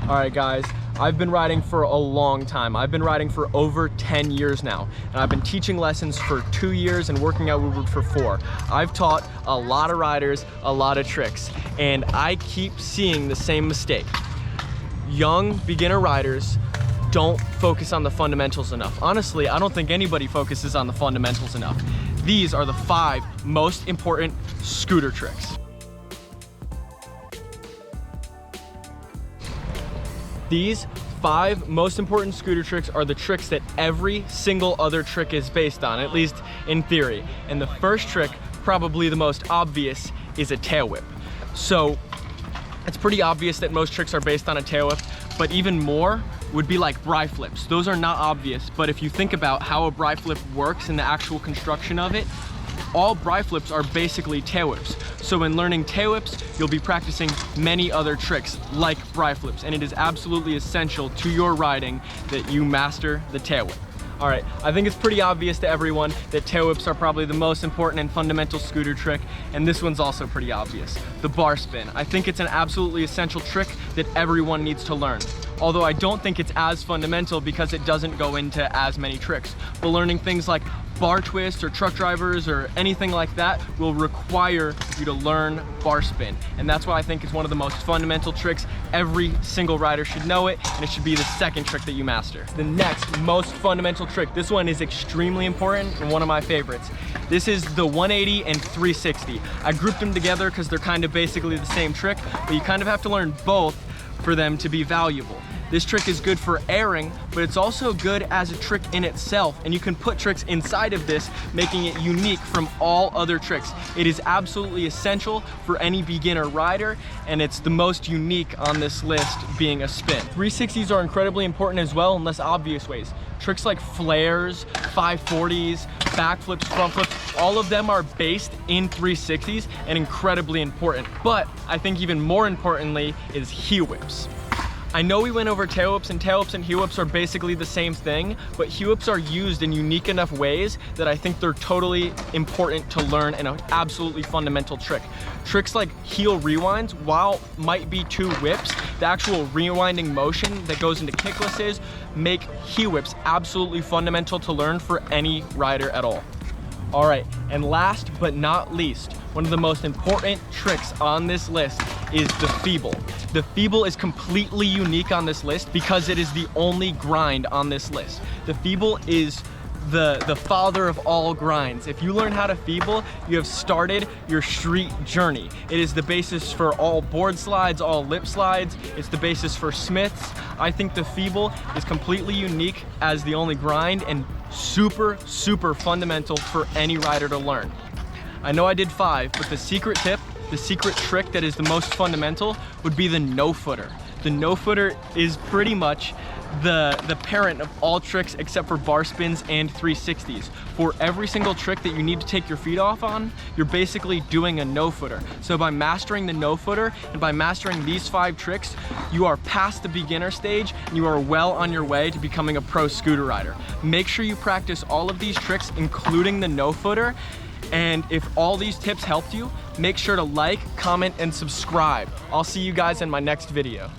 All right, guys, I've been riding for a long time. I've been riding for over 10 years now, and I've been teaching lessons for 2 years and working out woodward for 4. I've taught a lot of riders a lot of tricks, and I keep seeing the same mistake. Young beginner riders don't focus on the fundamentals enough. Honestly, I don't think anybody focuses on the fundamentals enough. These are the 5 most important scooter tricks. These 5 most important scooter tricks are the tricks that every single other trick is based on, at least in theory. And the first trick, probably the most obvious, is a tail whip. So it's pretty obvious that most tricks are based on a tail whip, but even more would be like bri flips. Those are not obvious, but if you think about how a bri flip works and the actual construction of it, all bri flips are basically tail whips. So when learning tail whips, you'll be practicing many other tricks like bri flips, and it is absolutely essential to your riding that you master the tail whip. All right, I think it's pretty obvious to everyone that tail whips are probably the most important and fundamental scooter trick, and this one's also pretty obvious, the bar spin. I think it's an absolutely essential trick that everyone needs to learn. Although I don't think it's as fundamental because it doesn't go into as many tricks. But learning things like bar twists or truck drivers or anything like that will require you to learn bar spin. And that's why I think it's one of the most fundamental tricks. Every single rider should know it, and it should be the second trick that you master. The next most fundamental trick, this one is extremely important and one of my favorites. This is the 180 and 360. I grouped them together because they're kind of basically the same trick, but you kind of have to learn both for them to be valuable. This trick is good for airing, but it's also good as a trick in itself, and you can put tricks inside of this, making it unique from all other tricks. It is absolutely essential for any beginner rider, and it's the most unique on this list, being a spin. 360s are incredibly important as well in less obvious ways. Tricks like flares, 540s, backflips, front flips, all of them are based in 360s and incredibly important. But I think even more importantly is heel whips. I know we went over tail whips and heel whips are basically the same thing, but heel whips are used in unique enough ways that I think they're totally important to learn and an absolutely fundamental trick. Tricks like heel rewinds, while might be 2 whips, the actual rewinding motion that goes into kicklesses make heel whips absolutely fundamental to learn for any rider at all. All right, and last but not least, one of the most important tricks on this list is the feeble. The feeble is completely unique on this list because it is the only grind on this list. The feeble is the father of all grinds. If you learn how to feeble, you have started your street journey. It is the basis for all board slides, all lip slides. It's the basis for Smiths. I think the feeble is completely unique as the only grind and super, super fundamental for any rider to learn. I know I did 5, but the secret tip, the secret trick that is the most fundamental would be the no-footer. The no-footer is pretty much the parent of all tricks except for bar spins and 360s. For every single trick that you need to take your feet off on, you're basically doing a no-footer. So by mastering the no-footer and by mastering these 5 tricks, you are past the beginner stage and you are well on your way to becoming a pro scooter rider. Make sure you practice all of these tricks, including the no-footer. And if all these tips helped you, make sure to like, comment, and subscribe. I'll see you guys in my next video.